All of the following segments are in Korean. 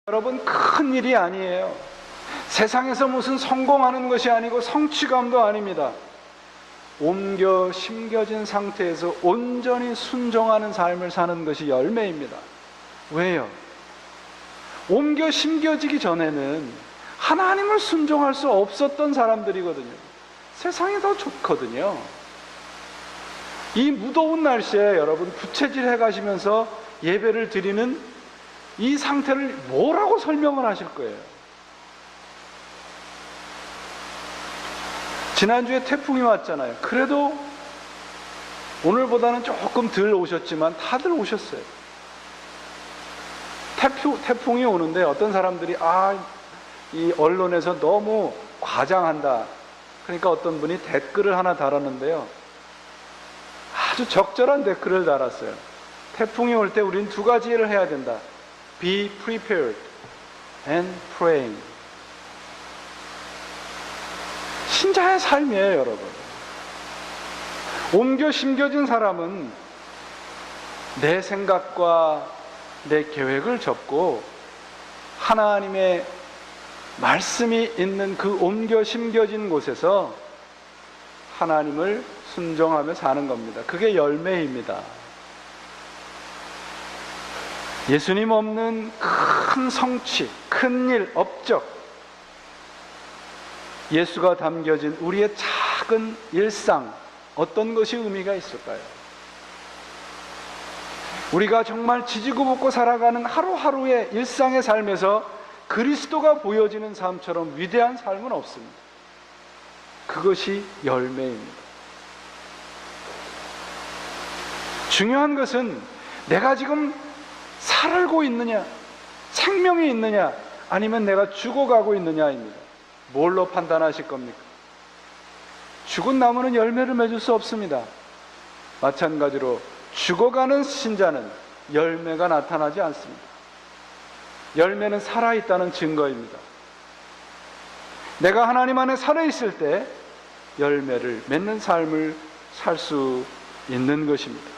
여러분, 큰 일이 아니에요. 세상에서 무슨 성공하는 것이 아니고 성취감도 아닙니다. 옮겨 심겨진 상태에서 온전히 순종하는 삶을 사는 것이 열매입니다. 왜요? 옮겨 심겨지기 전에는 하나님을 순종할 수 없었던 사람들이거든요. 세상이 더 좋거든요. 이 무더운 날씨에 여러분 부채질 해가시면서 예배를 드리는 이 상태를 뭐라고 설명을 하실 거예요? 지난주에 태풍이 왔잖아요. 그래도 오늘보다는 조금 덜 오셨지만 다들 오셨어요. 태풍이 오는데 어떤 사람들이 이 언론에서 너무 과장한다. 그러니까 어떤 분이 댓글을 하나 달았는데요. 아주 적절한 댓글을 달았어요. 태풍이 올 때 우리는 두 가지 일을 해야 된다. Be prepared and praying. 신자의 삶이에요, 여러분. 옮겨 심겨진 사람은 내 생각과 내 계획을 접고 하나님의 말씀이 있는 그 옮겨 심겨진 곳에서 하나님을 순종하며 사는 겁니다. 그게 열매입니다. 예수님 없는 큰 성취, 큰 일, 업적, 예수가 담겨진 우리의 작은 일상, 어떤 것이 의미가 있을까요? 우리가 정말 지지고 볶고 살아가는 하루하루의 일상의 삶에서 그리스도가 보여지는 삶처럼 위대한 삶은 없습니다. 그것이 열매입니다. 중요한 것은 내가 지금 살고 있느냐, 생명이 있느냐, 아니면 내가 죽어가고 있느냐입니다. 뭘로 판단하실 겁니까? 죽은 나무는 열매를 맺을 수 없습니다. 마찬가지로 죽어가는 신자는 열매가 나타나지 않습니다. 열매는 살아있다는 증거입니다. 내가 하나님 안에 살아있을 때 열매를 맺는 삶을 살 수 있는 것입니다.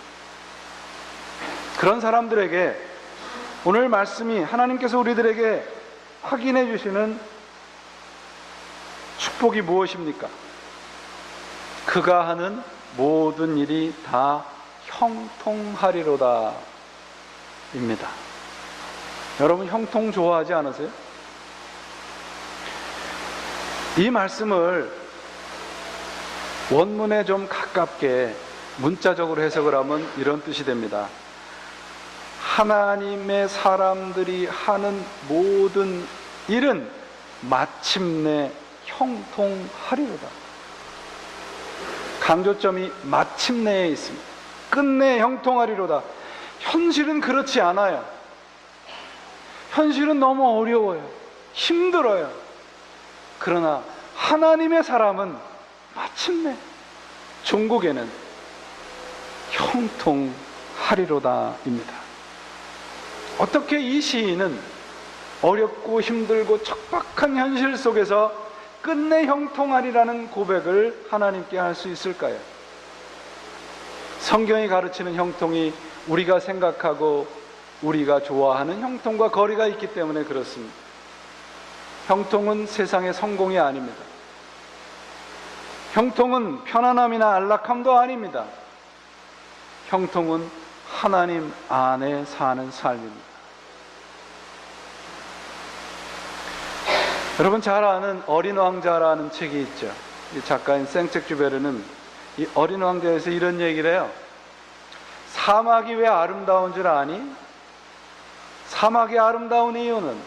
그런 사람들에게 오늘 말씀이 하나님께서 우리들에게 확인해 주시는 축복이 무엇입니까? 그가 하는 모든 일이 다 형통하리로다 입니다. 여러분, 형통 좋아하지 않으세요? 이 말씀을 원문에 좀 가깝게 문자적으로 해석을 하면 이런 뜻이 됩니다. 하나님의 사람들이 하는 모든 일은 마침내 형통하리로다. 강조점이 마침내에 있습니다. 끝내 형통하리로다. 현실은 그렇지 않아요. 현실은 너무 어려워요. 힘들어요. 그러나 하나님의 사람은 마침내 종국에는 형통하리로다입니다. 어떻게 이 시인은 어렵고 힘들고 척박한 현실 속에서 끝내 형통하리라는 고백을 하나님께 할 수 있을까요? 성경이 가르치는 형통이 우리가 생각하고 우리가 좋아하는 형통과 거리가 있기 때문에 그렇습니다. 형통은 세상의 성공이 아닙니다. 형통은 편안함이나 안락함도 아닙니다. 형통은 하나님 안에 사는 삶입니다. 여러분 잘 아는 어린 왕자라는 책이 있죠. 이 작가인 생텍쥐베르는 이 어린 왕자에서 이런 얘기를 해요. 사막이 왜 아름다운 줄 아니? 사막이 아름다운 이유는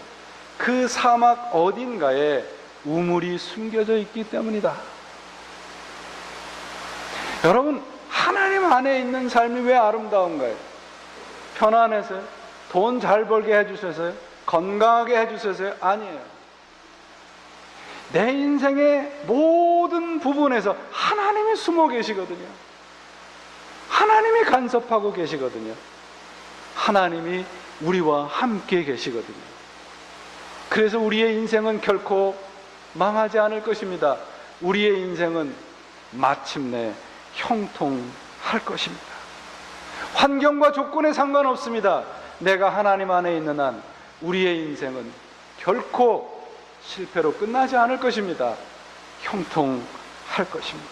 그 사막 어딘가에 우물이 숨겨져 있기 때문이다. 여러분, 하나님 안에 있는 삶이 왜 아름다운가요? 편안해서요? 돈 잘 벌게 해주셔서요? 건강하게 해주셔서요? 아니에요. 내 인생의 모든 부분에서 하나님이 숨어 계시거든요. 하나님이 간섭하고 계시거든요. 하나님이 우리와 함께 계시거든요. 그래서 우리의 인생은 결코 망하지 않을 것입니다. 우리의 인생은 마침내 형통할 것입니다. 환경과 조건에 상관없습니다. 내가 하나님 안에 있는 한 우리의 인생은 결코 실패로 끝나지 않을 것입니다. 형통할 것입니다.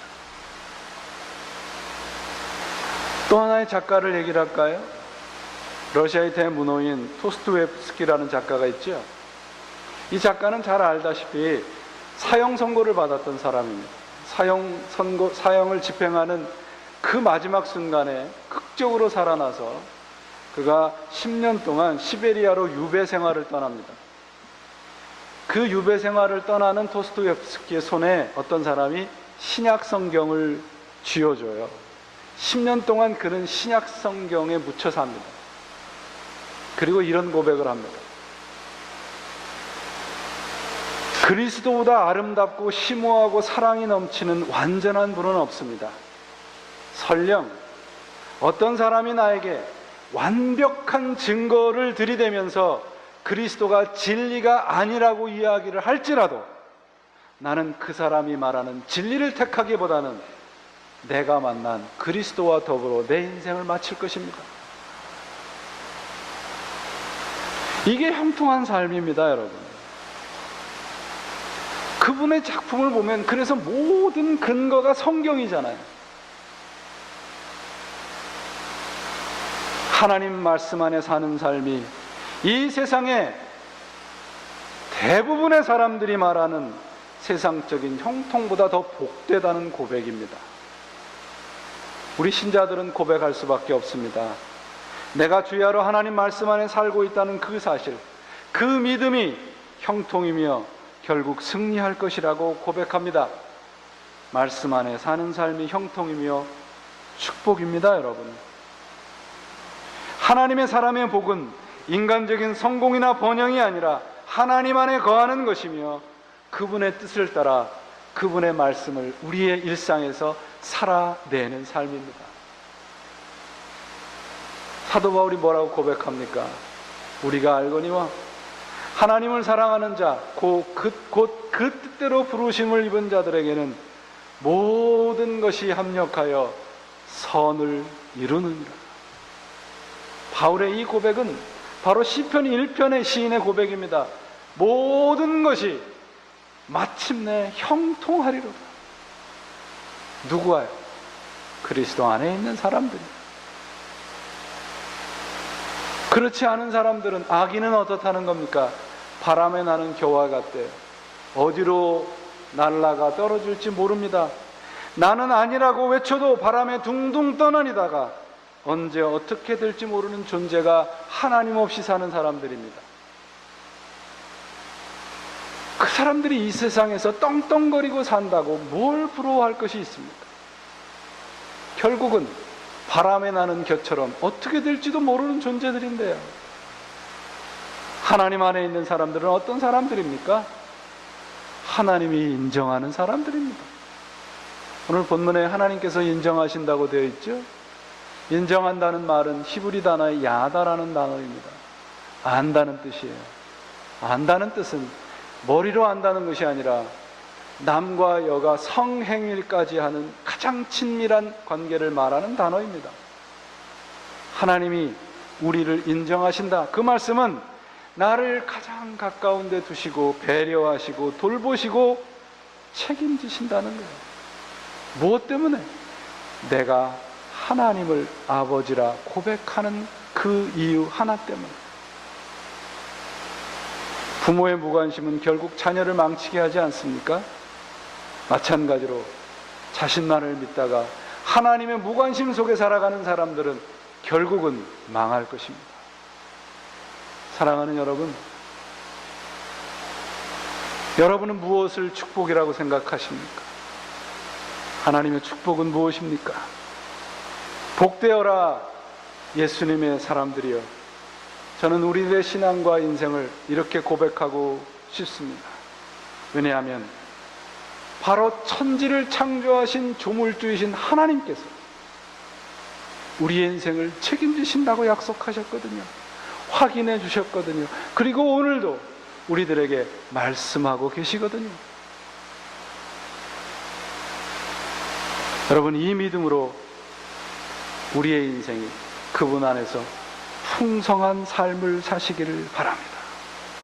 또 하나의 작가를 얘기를 할까요? 러시아의 대문호인 토스토옙스키라는 작가가 있죠. 이 작가는 잘 알다시피 사형 선고를 받았던 사람입니다. 사형을 집행하는 그 마지막 순간에 극적으로 살아나서 그가 10년 동안 시베리아로 유배 생활을 떠납니다. 그 유배 생활을 떠나는 토스토옙스키의 손에 어떤 사람이 신약 성경을 쥐어줘요. 10년 동안 그는 신약 성경에 묻혀 삽니다. 그리고 이런 고백을 합니다. 그리스도보다 아름답고 심오하고 사랑이 넘치는 완전한 분은 없습니다. 설령 어떤 사람이 나에게 완벽한 증거를 들이대면서 그리스도가 진리가 아니라고 이야기를 할지라도 나는 그 사람이 말하는 진리를 택하기보다는 내가 만난 그리스도와 더불어 내 인생을 마칠 것입니다. 이게 형통한 삶입니다, 여러분. 그분의 작품을 보면 그래서 모든 근거가 성경이잖아요. 하나님 말씀 안에 사는 삶이 이 세상에 대부분의 사람들이 말하는 세상적인 형통보다 더 복되다는 고백입니다. 우리 신자들은 고백할 수밖에 없습니다. 내가 주야로 하나님 말씀 안에 살고 있다는 그 사실, 그 믿음이 형통이며 결국 승리할 것이라고 고백합니다. 말씀 안에 사는 삶이 형통이며 축복입니다, 여러분. 하나님의 사람의 복은 인간적인 성공이나 번영이 아니라 하나님 안에 거하는 것이며 그분의 뜻을 따라 그분의 말씀을 우리의 일상에서 살아내는 삶입니다. 사도 바울이 뭐라고 고백합니까? 우리가 알거니와 하나님을 사랑하는 자, 곧 그 뜻대로 부르심을 입은 자들에게는 모든 것이 합력하여 선을 이루느니라. 바울의 이 고백은 바로 시편 1편의 시인의 고백입니다. 모든 것이 마침내 형통하리로다. 누구와요? 그리스도 안에 있는 사람들이. 그렇지 않은 사람들은 악인은 어떻다는 겁니까? 바람에 나는 겨와 같대. 어디로 날아가 떨어질지 모릅니다. 나는 아니라고 외쳐도 바람에 둥둥 떠나니다가 언제 어떻게 될지 모르는 존재가 하나님 없이 사는 사람들입니다. 그 사람들이 이 세상에서 떵떵거리고 산다고 뭘 부러워할 것이 있습니까? 결국은 바람에 나는 겨처럼 어떻게 될지도 모르는 존재들인데요. 하나님 안에 있는 사람들은 어떤 사람들입니까? 하나님이 인정하는 사람들입니다. 오늘 본문에 하나님께서 인정하신다고 되어 있죠? 인정한다는 말은 히브리 단어의 야다라는 단어입니다. 안다는 뜻이에요. 안다는 뜻은 머리로 안다는 것이 아니라 남과 여가 성행위까지 하는 가장 친밀한 관계를 말하는 단어입니다. 하나님이 우리를 인정하신다. 그 말씀은 나를 가장 가까운 데 두시고 배려하시고 돌보시고 책임지신다는 거예요. 무엇 때문에? 내가 하나님을 아버지라 고백하는 그 이유 하나 때문에. 부모의 무관심은 결국 자녀를 망치게 하지 않습니까? 마찬가지로 자신만을 믿다가 하나님의 무관심 속에 살아가는 사람들은 결국은 망할 것입니다. 사랑하는 여러분, 여러분은 무엇을 축복이라고 생각하십니까? 하나님의 축복은 무엇입니까? 복되어라 예수님의 사람들이여. 저는 우리들의 신앙과 인생을 이렇게 고백하고 싶습니다. 왜냐하면 바로 천지를 창조하신 조물주이신 하나님께서 우리의 인생을 책임지신다고 약속하셨거든요. 확인해 주셨거든요. 그리고 오늘도 우리들에게 말씀하고 계시거든요. 여러분, 이 믿음으로 우리의 인생이 그분 안에서 풍성한 삶을 사시기를 바랍니다.